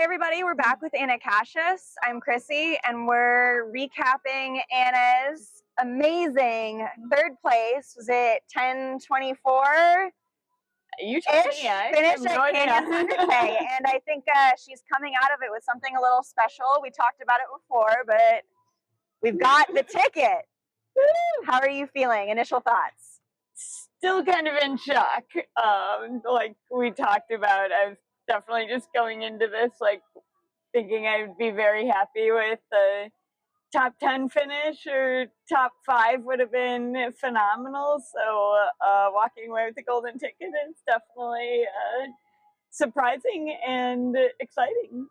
Hey everybody, we're back with Anna Kacius. I'm Krissi, and we're recapping Anna's amazing third place. Was it 10:24? You told me, I finished have no at Canyon idea. 100K, and I think she's coming out of it with something a little special. We talked about it before, but we've got the ticket. How are you feeling? Initial thoughts? Still kind of in shock. Like we talked about, I was definitely just going into this like thinking I would be very happy with the top 10 finish, or top 5 would have been phenomenal. So walking away with the golden ticket is definitely surprising and exciting.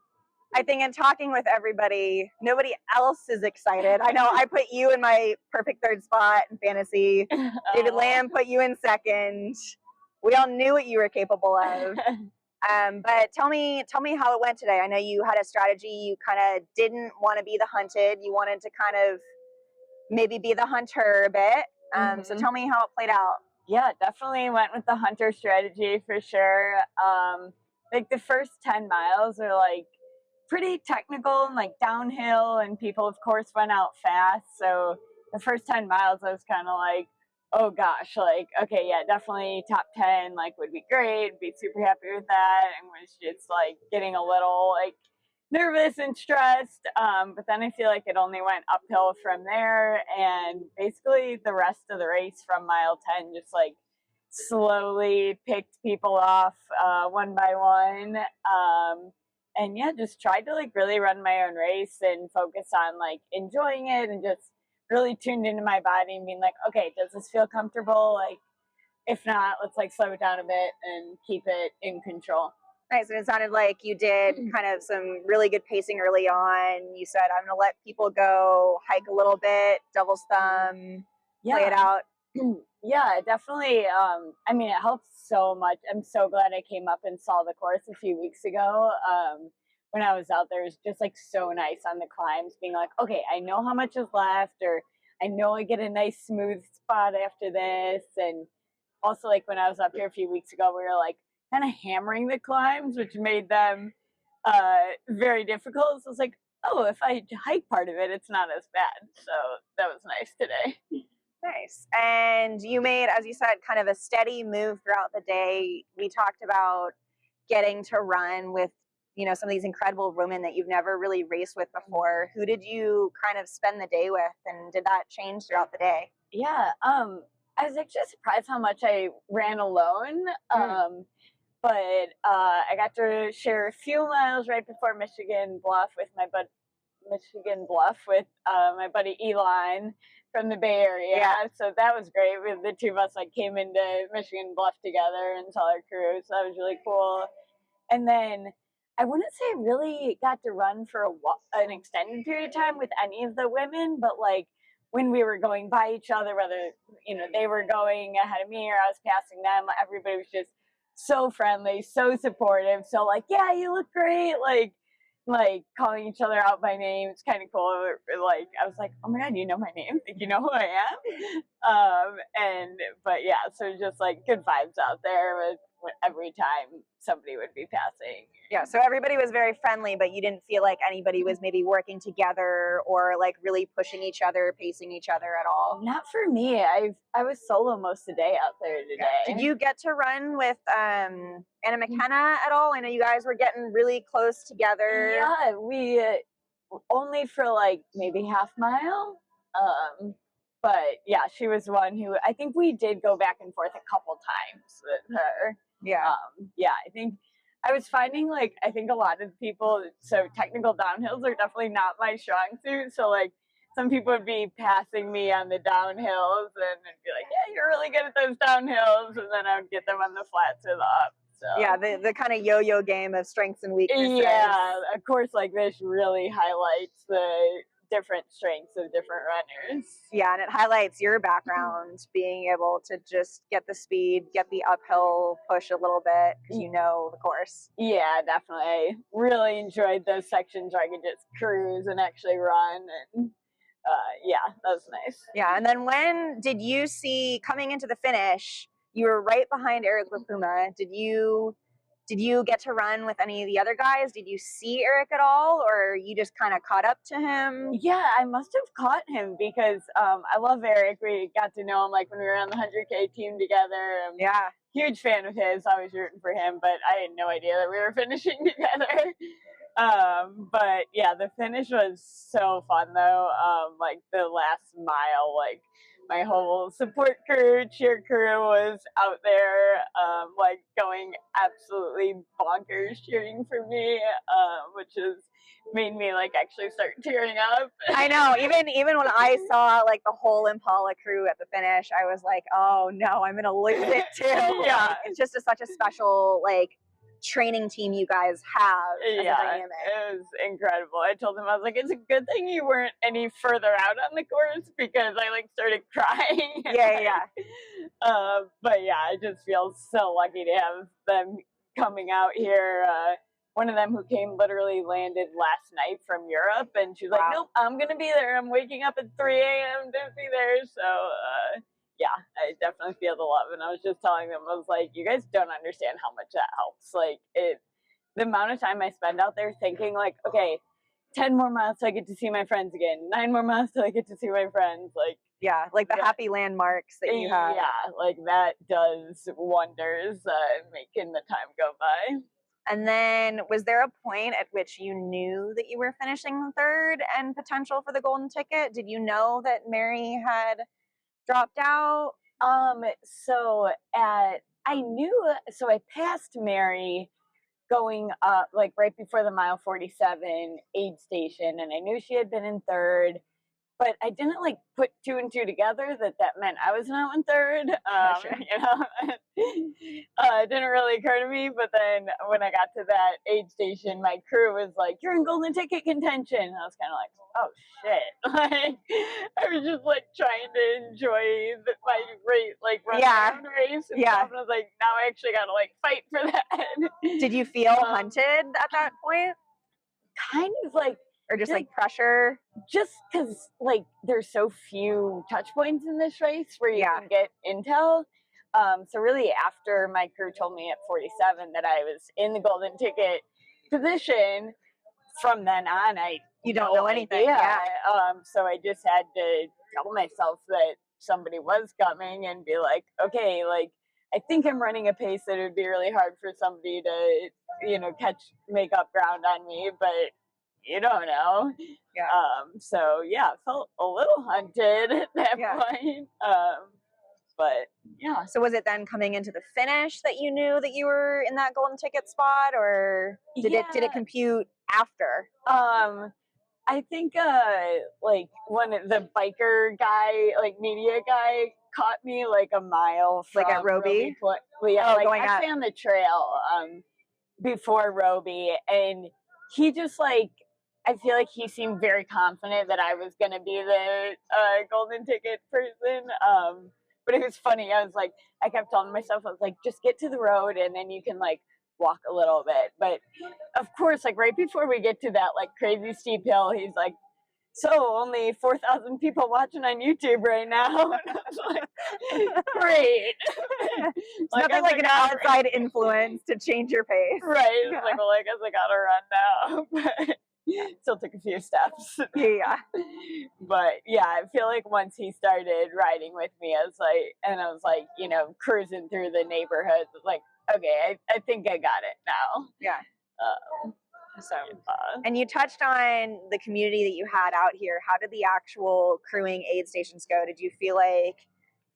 I think in talking with everybody, nobody else is excited. I know I put you in my perfect third spot in fantasy. David Lamb put you in second. We all knew what you were capable of. But tell me how it went today. I know you had a strategy. You kind of didn't want to be the hunted. You wanted to kind of maybe be the hunter a bit. So tell me how it played out. Yeah, definitely went with the hunter strategy for sure. Like the first 10 miles are like pretty technical and like downhill, and people of course went out fast. So the first 10 miles I was kind of like, oh gosh, like, okay, yeah, definitely top 10 like would be great, be super happy with that, and was just like getting a little like nervous and stressed. But then I feel like it only went uphill from there, and basically the rest of the race from mile 10 just like slowly picked people off one by one. And yeah, just tried to like really run my own race and focus on like enjoying it, and just really tuned into my body and being like, okay, does this feel comfortable? Like, if not, let's like slow it down a bit and keep it in control. Nice. And it sounded like you did kind of some really good pacing early on. You said, I'm going to let people go, hike a little bit, devil's thumb, play it out. Yeah, definitely. I mean, it helps so much. I'm so glad I came up and saw the course a few weeks ago. When I was out there, it was just like so nice on the climbs, being like, okay, I know how much is left, or I know I get a nice smooth spot after this. And also, like when I was up here a few weeks ago, we were like kind of hammering the climbs, which made them very difficult. So it's like, oh, if I hike part of it, it's not as bad. So that was nice today. Nice. And you made, as you said, kind of a steady move throughout the day. We talked about getting to run with, you know, some of these incredible women that you've never really raced with before. Who did you kind of spend the day with, and did that change throughout the day? Yeah, I was actually surprised how much I ran alone. But I got to share a few miles right before Michigan Bluff with my buddy Elon from the Bay Area. Yeah. So that was great. The two of us like came into Michigan Bluff together and saw our crew. So that was really cool. And then I wouldn't say I really got to run for an extended period of time with any of the women, but like when we were going by each other, whether, you know, they were going ahead of me or I was passing them, everybody was just so friendly, so supportive. So like, yeah, you look great. Like calling each other out by name. It's kind of cool. Like I was like, oh my god, you know my name? Think you know who I am? But yeah, so just like good vibes out there with every time somebody would be passing. Yeah, so everybody was very friendly, but you didn't feel like anybody was maybe working together or like really pushing each other, pacing each other at all? Not for me. I was solo most of the day out there today. Yeah. Did you get to run with Anna McKenna at all? I know you guys were getting really close together. Yeah, we only for like maybe half mile. But yeah, she was one who I think we did go back and forth a couple times with her. Yeah. Yeah, I think I was finding like, I think a lot of people, so technical downhills are definitely not my strong suit. So like some people would be passing me on the downhills and I'd be like, yeah, you're really good at those downhills. And then I would get them on the flats or the up. So. Yeah, the kind of yo-yo game of strengths and weaknesses. Yeah, of course, like this really highlights the different strengths of different runners. Yeah, and it highlights your background, being able to just get the speed, get the uphill push a little bit because you know the course. Yeah, definitely. I really enjoyed those sections where I could just cruise and actually run, and yeah, that was nice. Yeah, and then when did you see coming into the finish? You were right behind Eric LaPuma. Did you Did you get to run with any of the other guys? Did you see Eric at all, or you just kind of caught up to him? Yeah, I must have caught him because I love Eric. We got to know him like when we were on the 100K team together. Yeah. Huge fan of his, always rooting for him, but I had no idea that we were finishing together. But yeah, the finish was so fun though. Like the last mile, like my whole support crew, cheer crew was out there, like going absolutely bonkers cheering for me, which has made me like actually start tearing up. I know. Even when I saw like the whole Impala crew at the finish, I was like, oh no, I'm gonna lose it too. Yeah. It's just such a special like training team you guys have as a dynamic. It was incredible. I told him, I was like, it's a good thing you weren't any further out on the course because I like started crying. Yeah. But yeah, I just feel so lucky to have them coming out here. One of them who came literally landed last night from Europe, and she's like, nope, I'm gonna be there. I'm waking up at 3 a.m. to be there. So yeah, I definitely feel the love. And I was just telling them, I was like, you guys don't understand how much that helps. Like the amount of time I spend out there thinking like, okay, 10 more miles till I get to see my friends again, 9 more miles till I get to see my friends. Like, yeah, like the happy landmarks that you have. Yeah, like that does wonders, making the time go by. And then was there a point at which you knew that you were finishing third and potential for the golden ticket? Did you know that Mary had dropped out? So I passed Mary going up like right before the mile 47 aid station, and I knew she had been in third, but I didn't like put 2 and 2 together that meant I was now in third. Sure. You know, it didn't really occur to me. But then when I got to that aid station, my crew was like, "You're in golden ticket contention." And I was kind of like, "Oh shit!" Like I was just like trying to enjoy my race, like run my own race. And stuff. And I was like, now I actually got to like fight for that. Did you feel hunted at that point? Kind of like. Or just like pressure? Just because like there's so few touch points in this race where you can get intel. So really after my crew told me at 47 that I was in the golden ticket position, from then on you don't know anything. Yeah. So I just had to tell myself that somebody was coming and be like, okay, like I think I'm running a pace that it would be really hard for somebody to, you know, make up ground on me, but you don't know. Yeah. So yeah, felt a little hunted at that point. But yeah. So was it then coming into the finish that you knew that you were in that golden ticket spot, or did it compute after? I think like when the biker guy, like media guy, caught me like a mile from like at Roby. Like actually on the trail before Roby, and he just like. I feel like he seemed very confident that I was going to be the golden ticket person. But it was funny. I kept telling myself, I was like, just get to the road and then you can like walk a little bit. But of course, like right before we get to that like crazy steep hill, he's like, so only 4,000 people watching on YouTube right now. And I was like, great. It's nothing like an outside influence to change your pace. Right. It's like, well, I guess I got to run now. Still took a few steps. Yeah. But yeah, I feel like once he started riding with me, I was like, you know, cruising through the neighborhoods, like, okay, I think I got it now. Yeah. And you touched on the community that you had out here. How did the actual crewing aid stations go? Did you feel like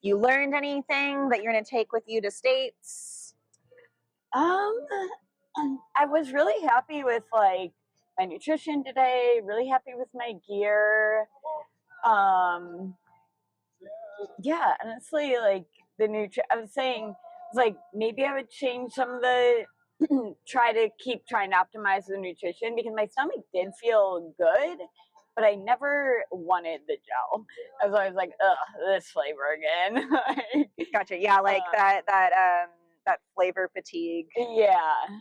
you learned anything that you're going to take with you to States? I was really happy with like my nutrition today, really happy with my gear. Yeah, honestly, like I was saying, like maybe I would change some of the trying to optimize the nutrition because my stomach did feel good, but I never wanted the gel. I was always like, ugh, this flavor again. Gotcha. Yeah, like that flavor fatigue. Yeah.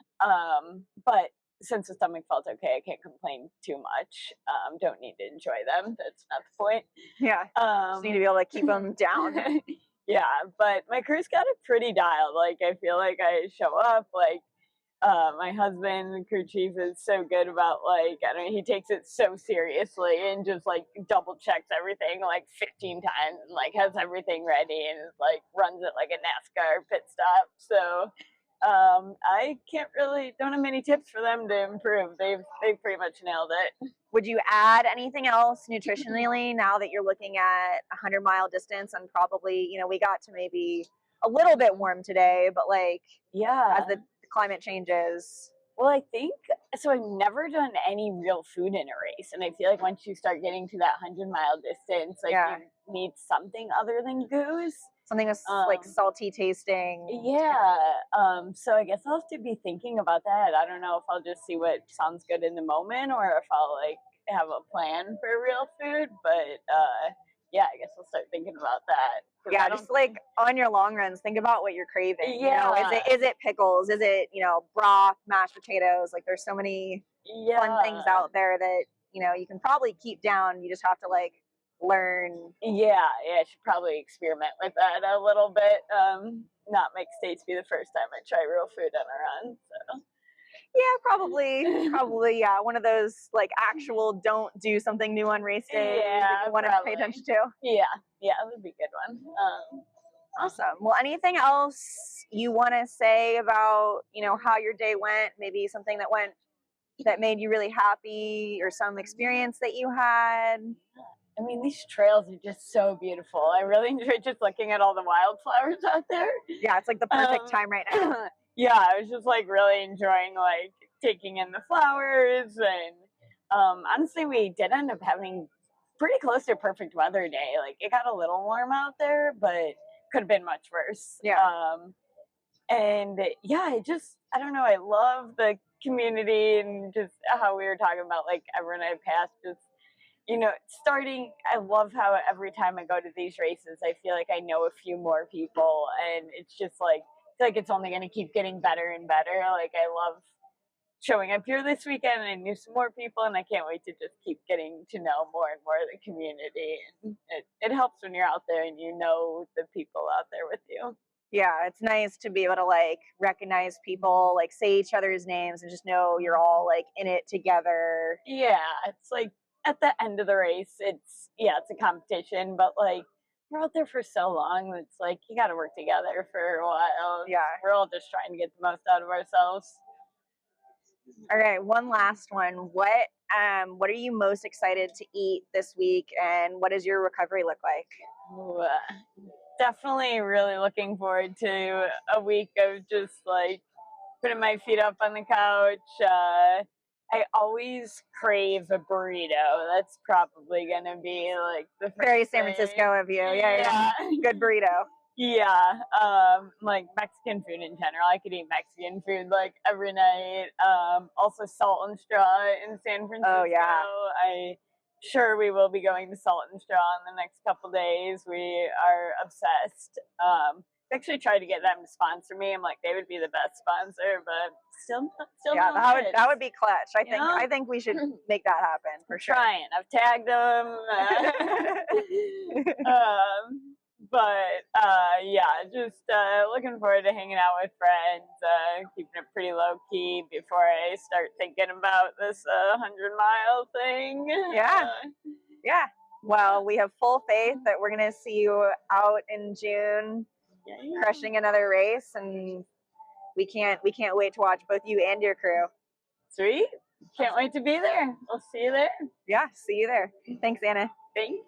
But since the stomach felt okay, I can't complain too much. Don't need to enjoy them. That's not the point. Yeah. Just need to be able to keep them down. Yeah, but my crew's got it pretty dialed. Like I feel like I show up, like my husband, crew chief, is so good about like, I don't know, he takes it so seriously and just like double checks everything like 15 times and like has everything ready and like runs it like a NASCAR pit stop. So I don't have many tips for them to improve. They've pretty much nailed it. Would you add anything else nutritionally now that you're looking at a 100-mile distance and probably, you know, we got to maybe a little bit warm today, but like, Yeah. as the climate changes. Well, I think so. I've never done any real food in a race, and I feel like once you start getting to that 100-mile distance, like you need something other than goose. Something that's like salty tasting. Yeah. So I guess I'll have to be thinking about that. I don't know if I'll just see what sounds good in the moment or if I'll like have a plan for real food. But yeah, I guess I'll start thinking about that. Yeah, just like on your long runs, think about what you're craving. Yeah. You know, is it pickles? Is it, you know, broth, mashed potatoes? Like there's so many fun things out there that, you know, you can probably keep down. You just have to like learn. Yeah, I should probably experiment with that a little bit. Not make States be the first time I try real food on a run. So. Yeah, probably, yeah. One of those like actual don't do something new on race day that you want to pay attention to. Yeah, that would be a good one. Awesome. Well, anything else you want to say about, you know, how your day went? Maybe something that made you really happy or some experience that you had? I mean, these trails are just so beautiful. I really enjoy just looking at all the wildflowers out there. Yeah, it's like the perfect time right now. Yeah, I was just like really enjoying like taking in the flowers, and honestly, we did end up having pretty close to perfect weather day. Like it got a little warm out there, but could have been much worse. Yeah. And yeah, I don't know. I love the community and just how we were talking about like everyone I passed just. You know, I love how every time I go to these races, I feel like I know a few more people, and it's just like, I feel like it's only going to keep getting better and better. Like, I love showing up here this weekend, and I knew some more people, and I can't wait to just keep getting to know more and more of the community. And it helps when you're out there and you know the people out there with you. Yeah, it's nice to be able to like recognize people, like say each other's names, and just know you're all like in it together. Yeah, it's like, at the end of the race, it's a competition, but like we're out there for so long, it's like you got to work together for a while. Yeah, we're all just trying to get the most out of ourselves. All right, one last one. What are you most excited to eat this week, and what does your recovery look like? Ooh, definitely really looking forward to a week of just like putting my feet up on the couch. I always crave a burrito. That's probably gonna be like the very San Francisco of you. Yeah. Good burrito. Yeah, like Mexican food in general. I could eat Mexican food like every night. Also Salt and Straw in San Francisco. Oh yeah. Sure we will be going to Salt and Straw in the next couple days. We are obsessed. Actually tried to get them to sponsor me. I'm like, they would be the best sponsor, but still yeah, that would be clutch. I think we should make that happen for sure. Trying. I've tagged them. But yeah, just looking forward to hanging out with friends, keeping it pretty low key before I start thinking about this 100-mile thing. Yeah. Well, we have full faith that we're gonna see you out in June. Crushing another race, and we can't wait to watch both you and your crew. Sweet. Can't wait to be there. We'll see you there. Yeah, see you there. Thanks, Anna. Thanks.